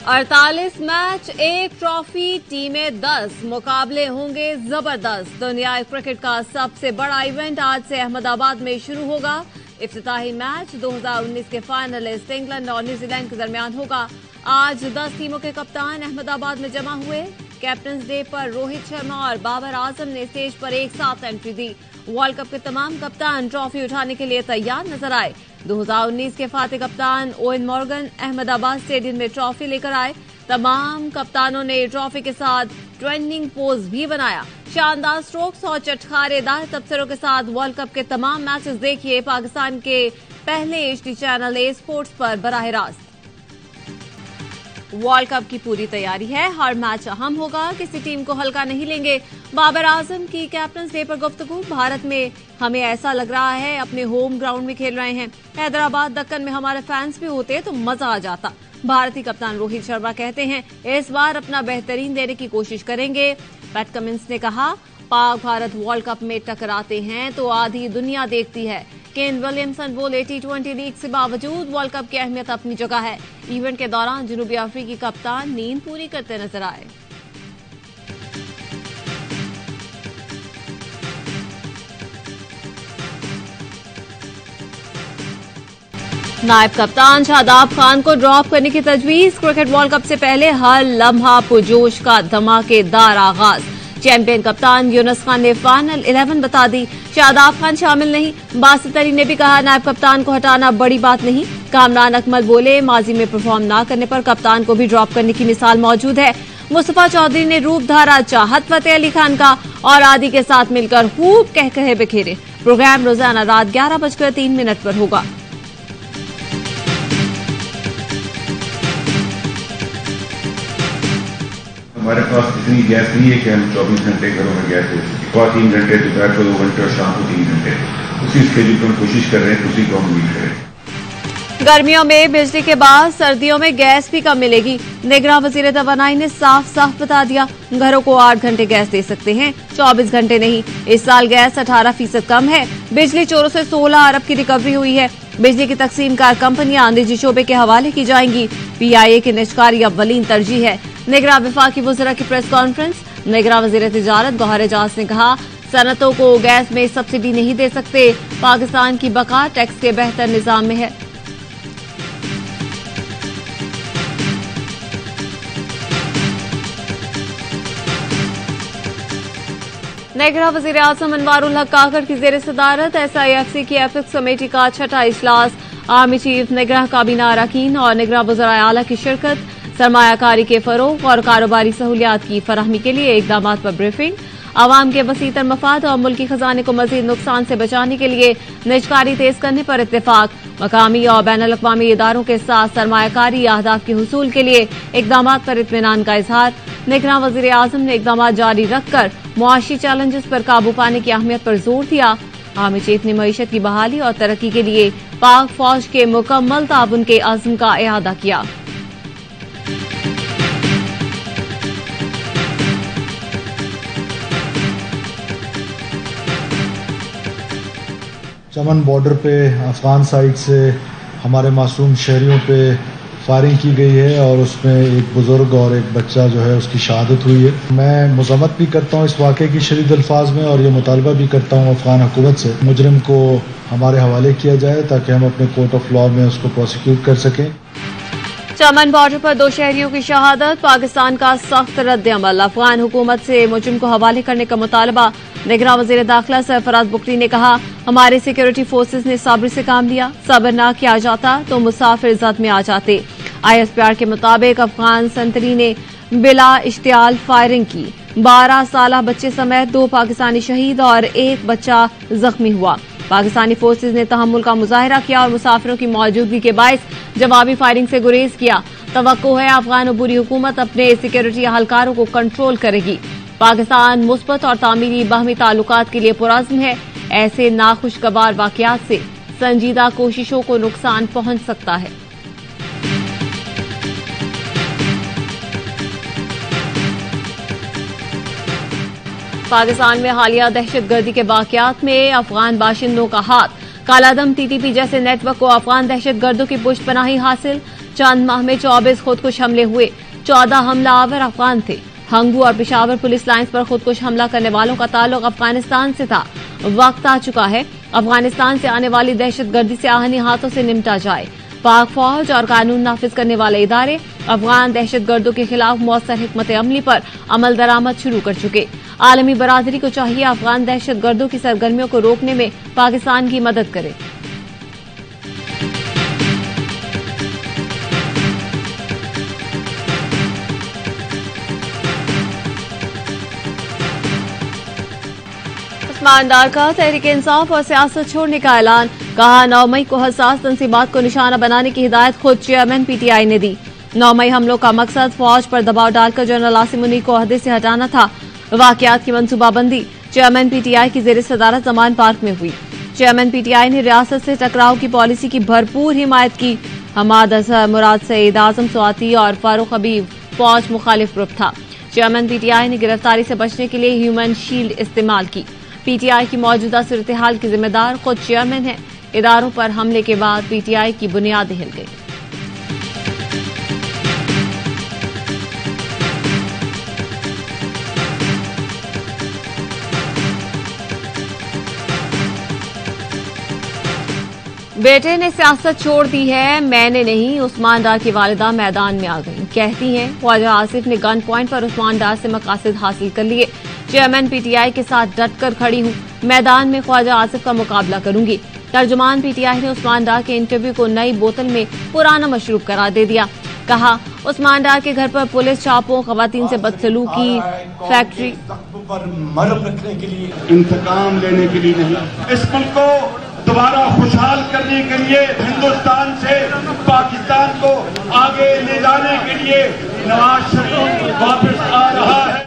48 match, 1 trophy, टीमें 10, मुकाबले होंगे जबरदस्त। दुनियाई क्रिकेट का सबसे बड़ा इवेंट आज से अहमदाबाद में शुरू होगा। इफ्तिताही मैच 2019 के फाइनलिस्ट इंग्लैंड और न्यूजीलैंड के दरमियान होगा। आज 10 टीमों के कप्तान अहमदाबाद में जमा हुए। कैप्टन्स डे पर रोहित शर्मा और बाबर आजम ने स्टेज पर एक साथ एंट्री दी। वर्ल्ड कप के तमाम कप्तान ट्रॉफी उठाने के लिए तैयार नजर आए। 2019 के फातेह कप्तान ओवेन मॉर्गन अहमदाबाद स्टेडियम में ट्रॉफी लेकर आए। तमाम कप्तानों ने ट्रॉफी के साथ ट्रेंडिंग पोज भी बनाया। शानदार स्ट्रोक्स और चटखारेदार तबसरों के साथ वर्ल्ड कप के तमाम मैचेस देखिए पाकिस्तान के पहले HD चैनल ए स्पोर्ट्स पर बराह रास्त। वर्ल्ड कप की पूरी तैयारी है, हर मैच अहम होगा, किसी टीम को हल्का नहीं लेंगे। बाबर आजम की कैप्टन्स डे पर गुफ्तगू। भारत में हमें ऐसा लग रहा है अपने होम ग्राउंड में खेल रहे हैं। हैदराबाद दक्कन में हमारे फैंस भी होते तो मजा आ जाता। भारतीय कप्तान रोहित शर्मा कहते हैं इस बार अपना बेहतरीन देने की कोशिश करेंगे। पैट कमिंस ने कहा पाक भारत वर्ल्ड कप में टकराते हैं तो आधी दुनिया देखती है। केन विलियमसन बोले T20 लीग से बावजूद वर्ल्ड कप की अहमियत अपनी जगह है। इवेंट के दौरान जनूबी अफ्रीकी कप्तान नींद पूरी करते नजर आए। नायब कप्तान शादाब खान को ड्रॉप करने की तजवीज। क्रिकेट वर्ल्ड कप से पहले हर लम्हा पुरजोश का धमाकेदार आगाज। चैंपियन कप्तान यूनुस खान ने फाइनल 11 बता दी। शादाब खान शामिल नहीं। बासित अली ने भी कहा नायब कप्तान को हटाना बड़ी बात नहीं। कामरान अकमल बोले माजी में परफॉर्म न करने पर कप्तान को भी ड्रॉप करने की मिसाल मौजूद है। मुस्तफा चौधरी ने रूप धारा चाहत फतेह अली खान का और आदि के साथ मिलकर खूब कहकहे बिखेरे। प्रोग्राम रोजाना रात 11:03 पर होगा। हमारे पास इतनी गैस नहीं है कि हम 24 घंटे घरों में गैस दे सकें। सुबह 3 घंटे, दोपहर को 2 घंटे और शाम को 3 घंटे। उसी स्केड्यूल पर हम कोशिश कर रहे हैं, उसी को हम मीट करें। गर्मियों में बिजली के बाद सर्दियों में गैस भी कम मिलेगी। निगरान वजीर तवानाई ने साफ साफ बता दिया घरों को 8 घंटे गैस दे सकते हैं, 24 घंटे नहीं। इस साल गैस 18% कम है। बिजली चोरों से 16 अरब की रिकवरी हुई है। बिजली की तकसीम कार कंपनियां निजी शोबे के हवाले की जाएंगी। PIA की निजकारी अव्वलीन तरजीह है। निगरान वफाकी वज़रा की प्रेस कॉन्फ्रेंस। निगरान वज़ीर तिजारत गौहर एजाज ने कहा सनतों को गैस में सब्सिडी नहीं दे सकते। पाकिस्तान की बका टैक्स के बेहतर निजाम में है। निगरान वज़ीर आज़म अनवारुल हक काकड़ की ज़ेर सदारत SIFC की एथिक्स कमेटी का 6ठा इजलास। आर्मी चीफ, निगरान काबीना अरकान और निगरान वज़राए आला की शिरकत। सरमायाकारी के फरोग और कारोबारी सहूलियात की फराहमी के लिए इकदाम पर ब्रीफिंग। आवाम के वसीतर मफाद और मुल्की खजाने को मजीद नुकसान से बचाने के लिए निजकारी तेज करने पर इत्तेफाक। मकामी और बैनुल अक़वामी इदारों के साथ सरमायाकारी अहदाफ के हुसूल के लिए इकदाम पर इत्मीनान का इजहार। निगरान वज़ीर आज़म ने इकदाम जारी रखकर मुआशी चैलेंजेस पर काबू पाने की अहमियत पर जोर दिया। आर्मी चीफ ने मईशत की बहाली और तरक्की के लिए पाक फौज के मुकम्मल ताउन के अज़्म का इआदा किया। चमन बॉर्डर पे अफगान साइड से हमारे मासूम शहरियों पे फायरिंग की गई है और उसमें एक बुजुर्ग और एक बच्चा जो है उसकी शहादत हुई है। मैं मज़म्मत भी करता हूँ इस वाक़े की शदीद अल्फाज में और ये मुतालबा भी करता हूँ अफगान हुकूमत से मुजरिम को हमारे हवाले किया जाए ताकि हम अपने कोर्ट ऑफ लॉ में उसको प्रोसिक्यूट कर सकें। चमन बॉर्डर पर 2 शहरियों की शहादत। पाकिस्तान का सख्त रद्द अमल। अफगान हुकूमत से मुजरिम को हवाले करने का मुतालबा। निगरान वज़ीर दाखिला सरफराज बुखरी ने कहा हमारे सिक्योरिटी फोर्सेज ने सब्र से काम लिया। सब्र न किया जाता तो मुसाफिर जद में आ जाते। ISPR के मुताबिक अफगान संतरी ने बिला इश्तियाल फायरिंग की। 12 साल बच्चे समेत 2 पाकिस्तानी शहीद और 1 बच्चा जख्मी हुआ। पाकिस्तानी फोर्सेज ने तहम्मुल का मुजाहिरा किया और मुसाफिरों की मौजूदगी के बायस जवाबी फायरिंग से गुरेज किया। तवक्को है अफगान अबूरी हुकूमत अपने सिक्योरिटी अहलकारों को कंट्रोल करेगी। पाकिस्तान मुस्बत और तामीरी बाहमी ताल्लुकात के लिए पुरअज़्म है। ऐसे नाखुशगवार वाक़यात से संजीदा कोशिशों को नुकसान पहुंच सकता है। पाकिस्तान में हालिया दहशतगर्दी के वाक़यात में अफगान बाशिंदों का हाथ। कालादम TTP जैसे नेटवर्क को अफगान दहशतगर्दों की पुष्टपनाही हासिल। चंद माह में 24 खुदकुश हमले हुए, 14 हमलावर अफगान थे। हंगू और पेशावर पुलिस लाइंस पर खुदकुश हमला करने वालों का ताल्लुक अफगानिस्तान से था। वक्त आ चुका है अफगानिस्तान से आने वाली दहशतगर्दी से आहनी हाथों से निपटा जाए। पाक फौज और कानून नाफिज करने वाले इदारे अफगान दहशतगर्दों के खिलाफ मौसर हिकमत अमली पर अमल दरामद शुरू कर चुके। आलमी बरादरी को चाहिए अफगान दहशतगर्दों की सरगर्मियों को रोकने में पाकिस्तान की मदद करे। उस्मान डार का तहरीक इंसाफ और सियासत छोड़ने का ऐलान। कहा 9 मई को हसास तंसीबात को निशाना बनाने की हिदायत खुद चेयरमैन पीटीआई ने दी। 9 मई हमलों का मकसद फौज पर दबाव डालकर जनरल आसिम मुनीर को ओहदे से हटाना था। वाकयात की मंसूबाबंदी चेयरमैन पीटीआई की जेर सदारत जमान पार्क में हुई। चेयरमैन पीटीआई ने रियासत से टकराव की पॉलिसी की भरपूर हिमायत की। हमाद असहर, मुराद सईद, आजम स्वाति और फारूक हबीब फौज मुखालिफ ग्रुप था। चेयरमैन पीटीआई ने गिरफ्तारी से बचने के लिए ह्यूमन शील्ड इस्तेमाल की। पीटीआई की मौजूदा सूरत-ए-हाल की जिम्मेदार खुद चेयरमैन है। इदारों पर हमले के बाद पीटीआई की बुनियादें हिल गई। बेटे ने सियासत छोड़ दी है, मैंने नहीं। उस्मान डार की वालिदा मैदान में आ गई। कहती हैं ख्वाजा आसिफ ने गन पॉइंट पर उस्मान डार से मकासद हासिल कर लिए। चेयरमैन पीटीआई के साथ डटकर खड़ी हूं। मैदान में ख्वाजा आसिफ का मुकाबला करूंगी। तर्जुमान पीटीआई ने उस्मान डार के इंटरव्यू को नई बोतल में पुराना मशरूब करार दे दिया। कहा उस्मान डार के घर पर पुलिस छापों, खवातीन से बदसलूकी, फैक्ट्री पर मरहम रखने के लिए, इंतकाम लेने के लिए नहीं, इस मुल्क को दोबारा खुशहाल करने के लिए, हिंदुस्तान से पाकिस्तान को आगे ले जाने के लिए नवाज शरीफ वापस आ रहा है।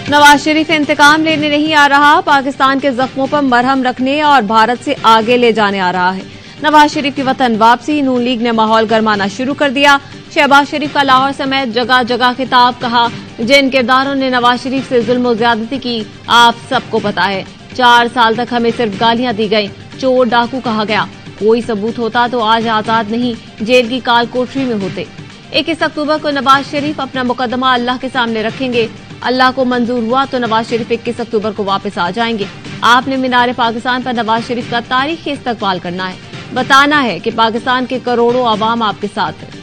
नवाज शरीफ इंतकाम लेने नहीं आ रहा, पाकिस्तान के जख्मों पर मरहम रखने और भारत से आगे ले जाने आ रहा है। नवाज शरीफ की वतन वापसी, नून लीग ने माहौल गरमाना शुरू कर दिया। शहबाज शरीफ का लाहौर समेत जगह जगह खिताब। कहा जिन किरदारों ने नवाज शरीफ से जुल्म और ज्यादती की आप सबको पता है। 4 साल तक हमें सिर्फ गालियां दी गई, चोर डाकू कहा गया। कोई सबूत होता तो आज आजाद नहीं, जेल की काल कोठरी में होते। 21 अक्टूबर को नवाज शरीफ अपना मुकदमा अल्लाह के सामने रखेंगे। अल्लाह को मंजूर हुआ तो नवाज शरीफ 21 अक्टूबर को वापस आ जाएंगे। आपने मीनार पाकिस्तान पर नवाज शरीफ का तारीखी इस्तकबाल करना है, बताना है कि पाकिस्तान के करोड़ों आवाम आपके साथ है।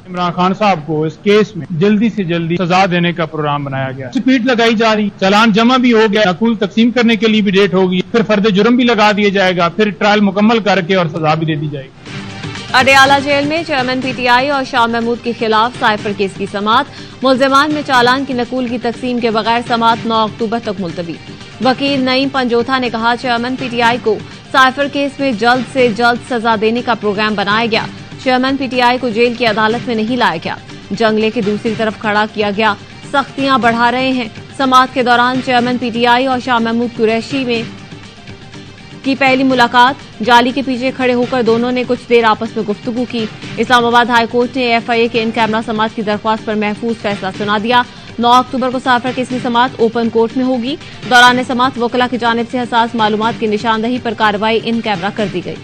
इमरान खान साहब को इस केस में जल्दी से जल्दी सजा देने का प्रोग्राम बनाया गया। स्पीड लगाई जा रही, चालान जमा भी हो गया, नकुल तकसीम करने के लिए भी डेट होगी, फिर फर्द जुर्म भी लगा दिया जाएगा, फिर ट्रायल मुकम्मल करके और सजा भी दे दी जाएगी। अडयाला जेल में चेयरमैन पीटीआई और शाह महमूद के खिलाफ साइफर केस की समाअत। मुल्जिमान में चालान की नकुल की तकसीम के बगैर समाअत 9 अक्टूबर तक मुलतवी। वकील नईम पंजोथा ने कहा चेयरमैन पीटीआई को साइफर केस में जल्द से जल्द सजा देने का प्रोग्राम बनाया गया। चेयरमैन पीटीआई को जेल की अदालत में नहीं लाया गया, जंगले की दूसरी तरफ खड़ा किया गया। सख्तियां बढ़ा रहे हैं। समाअत के दौरान चेयरमैन पीटीआई और शाह महमूद कुरैशी में की पहली मुलाकात। जाली के पीछे खड़े होकर दोनों ने कुछ देर आपस में गुफ्तगू की। इस्लामाबाद हाईकोर्ट ने एफआईए के इन कैमरा समाअत की दरख्वास्त पर महफूज फैसला सुना दिया। 9 अक्टूबर को साइफर केस की समाअत ओपन कोर्ट में होगी। दौरान समाअत वकला की जानिब से हसास मालूमात की निशानदही पर कार्रवाई इन कैमरा कर दी गई।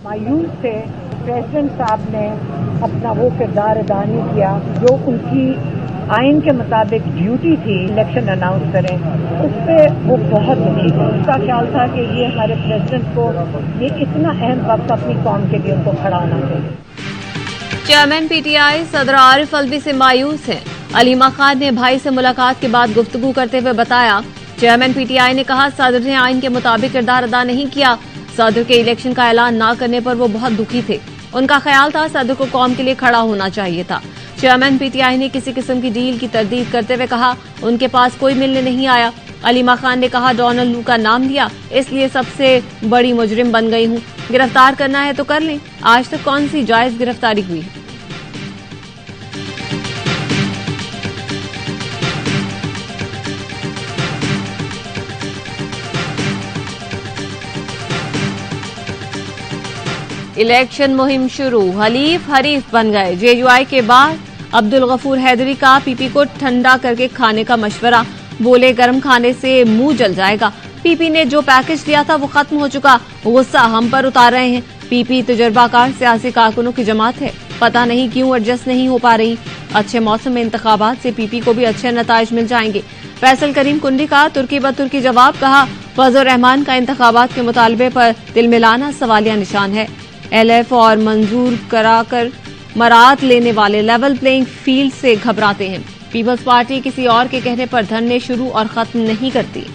मायूस थे प्रेसिडेंट साहब ने अपना वो किरदार अदा नहीं किया जो उनकी आइन के मुताबिक ड्यूटी थी, इलेक्शन अनाउंस करें। उस पर वो बहुत दुखी थे। उसका ख्याल था कि ये हमारे प्रेसिडेंट को ये इतना अहम वक्त अपनी कौम के लिए उनको खड़ा होना चाहिए। चेयरमैन पीटीआई सदर आरिफ अलवी से मायूस हैं। अलीमा खान ने भाई से मुलाकात के बाद गुफ्तगू करते हुए बताया चेयरमैन पीटीआई ने कहा सदर ने आइन के मुताबिक किरदार अदा नहीं किया। सदर के इलेक्शन का ऐलान न करने पर वो बहुत दुखी थे। उनका ख्याल था सदर को कौम के लिए खड़ा होना चाहिए था। चेयरमैन पीटीआई ने किसी किस्म की डील की तरदीद करते हुए कहा उनके पास कोई मिलने नहीं आया। अलीमा खान ने कहा डोनाल्ड लू का नाम लिया, इसलिए सबसे बड़ी मुजरिम बन गई हूं। गिरफ्तार करना है तो कर लें। आज तक कौन सी जायज गिरफ्तारी हुई है? इलेक्शन मुहिम शुरू, हलीफ हरीफ बन गए। जेयूआई के बाद अब्दुल गफूर हैदरी का पीपी को ठंडा करके खाने का मशवरा, बोले गर्म खाने से मुंह जल जाएगा। पीपी ने जो पैकेज दिया था वो खत्म हो चुका, गुस्सा हम पर उतार रहे हैं। पीपी तजुर्बाकार सियासी कारकुनों की जमात है, पता नहीं क्यों एडजस्ट नहीं हो पा रही। अच्छे मौसम में इंतखाबात से पीपी को भी अच्छे नताइज मिल जाएंगे। फैसल करीम कुंडी का तुर्की ब तुर्की जवाब, कहा फजल रहमान का इंतखाबात के मुतालबे पर दिल मिलाना सवालिया निशान है। एलएफ और मंजूर कराकर मरात लेने वाले लेवल प्लेइंग फील्ड से घबराते हैं। पीपल्स पार्टी किसी और के कहने पर धरने शुरू और खत्म नहीं करती।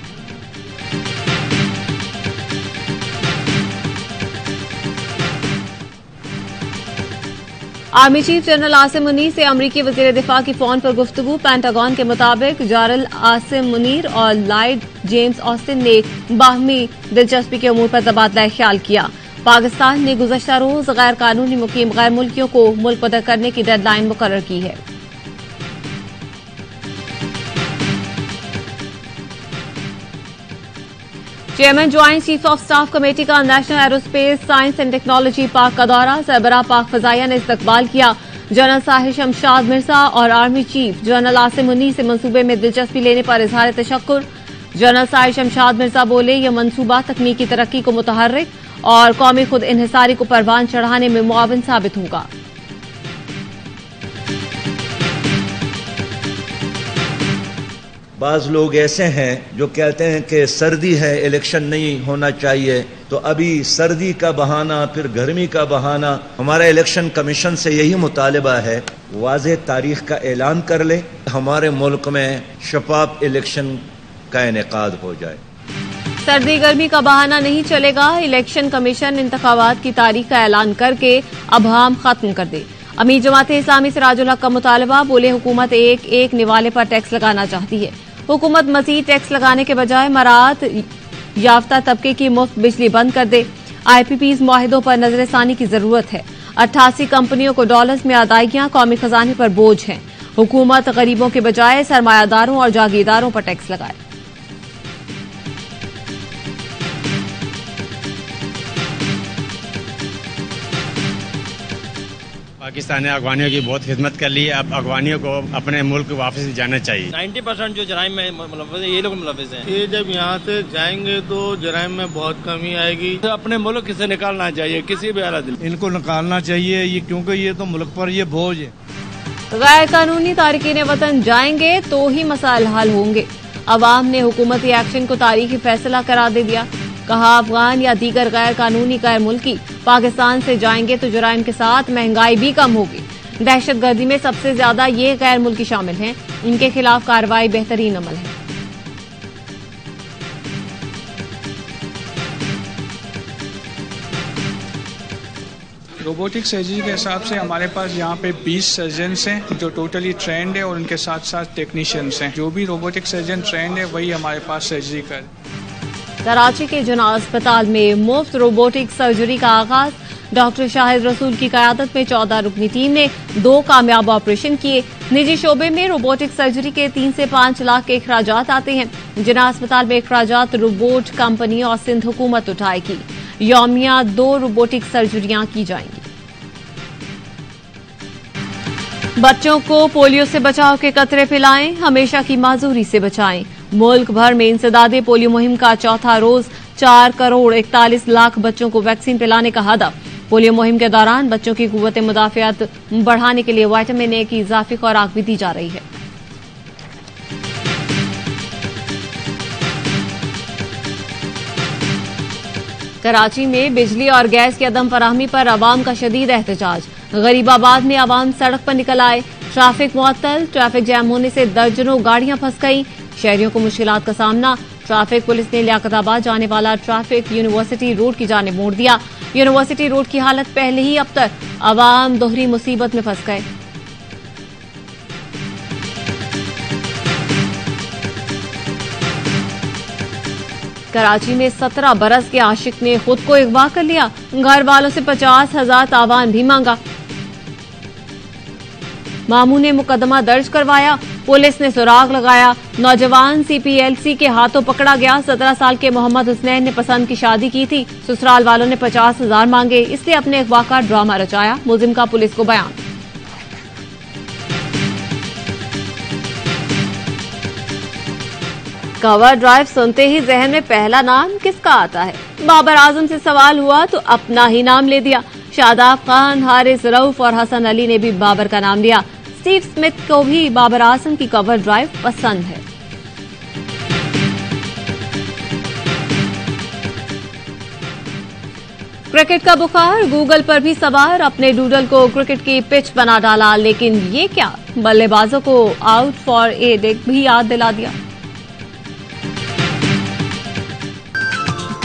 Army chief general Asim Munir से अमरीकी वजीर दिफा की फोन पर गुफ्तगू। पेंटागन के मुताबिक जनरल आसिम मुनीर और लॉयड जेम्स ऑस्टिन ने बाहमी दिलचस्पी के उमूर पर तबादला ख्याल किया। पाकिस्तान ने गुज़श्ता रोज गैर कानूनी मुकीम गैर मुल्कियों को मुल्क बदर करने की डेडलाइन मुकर्रर की है। Chairman joint chief of staff committee का national aerospace science and technology park का दौरा, सरबराह पाक फजाइया ने इस्तकबाल किया। जनरल साहिर शमशाद मिर्जा और army chief general Asim Munir से मंसूबे में दिलचस्पी लेने पर इजहार तशक्कुर। जनरल साहिर शमशाद मिर्जा बोले, यह मंसूबा तकनीकी तरक्की को मुतहर्रिक और कौमी खुद इन्हिसारी को परवान चढ़ाने में मुआविन साबित होगा। बाज लोग ऐसे हैं जो कहते हैं कि सर्दी है, इलेक्शन नहीं होना चाहिए, तो अभी सर्दी का बहाना फिर गर्मी का बहाना। हमारा इलेक्शन कमीशन से यही मुतालबा है, वाज़ेह तारीख का ऐलान कर ले, हमारे मुल्क में शफाफ इलेक्शन का इनेकाद हो जाए। सर्दी गर्मी का बहाना नहीं चलेगा, इलेक्शन कमीशन इंतखाबात की तारीख का ऐलान करके अभाम खत्म कर दे। अमीर जमाते इस्लामी सिराजुल हक का मुतालबा, बोले हुकूमत एक निवाले पर टैक्स लगाना चाहती है। हुकूमत मजीद टैक्स लगाने के बजाय मरात याफ्ता तबके की मुफ्त बिजली बंद कर दे। आईपीपीज मुआहिदों पर नजरसानी की जरूरत है। 88 कंपनियों को डॉलर्स में अदायगियां कौमी खजाने पर बोझ हैं। हुकूमत गरीबों के बजाय सरमायादारों और जागीरदारों पर टैक्स लगाए। पाकिस्तान ने अफगानियों की बहुत खिदमत कर ली है, अब अफगानियों को अपने मुल्क वापस जाना चाहिए। 90% जो जराइम में मुलव्वस है ये लोग मुलव्वस हैं। ये जब यहाँ से जाएंगे तो जराइम में बहुत कमी आएगी। तो अपने मुल्क से निकालना चाहिए किसी भी हालत में, इनको निकालना चाहिए ये, क्योंकि ये तो मुल्क पर ये बोझ है। गैर कानूनी तारिकीन वतन जाएंगे तो ही मसाइल हल होंगे। अवाम ने हुकूमती एक्शन को तारीखी फैसला करार दे दिया। कहा अफगान या दीगर गैर कानूनी गैर मुल्की पाकिस्तान से जाएंगे तो जराइम के साथ महंगाई भी कम होगी। दहशतगर्दी में सबसे ज्यादा ये गैर मुल्की शामिल हैं, इनके खिलाफ कार्रवाई बेहतरीन अमल है। रोबोटिक सर्जरी के हिसाब से हमारे पास यहाँ पे 20 सर्जन्स हैं जो टोटली ट्रेंड है और उनके साथ साथ टेक्नीशियंस हैं। जो भी रोबोटिक सर्जन ट्रेंड है वही हमारे पास सर्जरी कर। कराची के जना अस्पताल में मुफ्त रोबोटिक सर्जरी का आगाज। डॉक्टर शाहिद रसूल की क़यादत में 14 रुकनी टीम ने 2 कामयाब ऑपरेशन किए। निजी शोबे में रोबोटिक सर्जरी के 3 से 5 लाख के अखराजात आते हैं। जना अस्पताल में अखराजात रोबोट कंपनी और सिंध हुकूमत उठाएगी। यौमिया 2 रोबोटिक सर्जरियां की जाएंगी। बच्चों को पोलियो से बचाव के कतरे पिलाएं, हमेशा की माजूरी से बचाएं। मुल्क भर में इंसदादे पोलियो मुहिम का चौथा रोज 4 करोड़ 41 लाख बच्चों को वैक्सीन पिलाने का हदफ। पोलियो मुहिम के दौरान बच्चों की कुव्वत मुदाफियत बढ़ाने के लिए विटामिन ए की इजाफी खुराक भी दी जा रही है। कराची में बिजली और गैस की अदम फराहमी पर अवाम का शदीद एहतजाज। गरीबाबाद में अवाम सड़क पर निकल आए। ट्रैफिक मुअत्तल, ट्रैफिक जैम होने से दर्जनों गाड़ियां फंस गईं। शहरियों को मुश्किलात का सामना। ट्रैफिक पुलिस ने लियाकताबाद जाने वाला ट्रैफिक यूनिवर्सिटी रोड की जानिब मोड़ दिया। यूनिवर्सिटी रोड की हालत पहले ही अब तक, अवाम दोहरी मुसीबत में फंस गए। कराची में 17 बरस के आशिक ने खुद को अगवा कर लिया। घर वालों से 50,000 तावान भी मांगा। मामू ने मुकदमा दर्ज करवाया। पुलिस ने सुराग लगाया। नौजवान CPLC के हाथों पकड़ा गया। 17 साल के मोहम्मद हुसनैन ने पसंद की शादी की थी। ससुराल वालों ने 50,000 मांगे, इसलिए अपने अगवा का ड्रामा रचाया। मुलजिम का पुलिस को बयान। कवर ड्राइव सुनते ही जहन में पहला नाम किसका आता है? बाबर आजम से सवाल हुआ तो अपना ही नाम ले दिया। शादाब खान, हारिस रऊफ और हसन अली ने भी बाबर का नाम लिया। स्टीव स्मिथ को भी बाबर आजम की कवर ड्राइव पसंद है। क्रिकेट का बुखार गूगल पर भी सवार। अपने डूडल को क्रिकेट की पिच बना डाला, लेकिन ये क्या, बल्लेबाजों को आउट फॉर ए भी याद दिला दिया।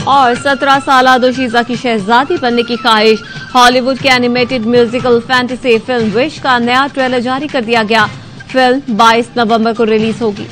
और 17 साला दोशीजा की शहजादी बनने की ख्वाहिश। हॉलीवुड के animated musical fantasy film wish का नया ट्रेलर जारी कर दिया गया। फिल्म 22 नवंबर को रिलीज होगी।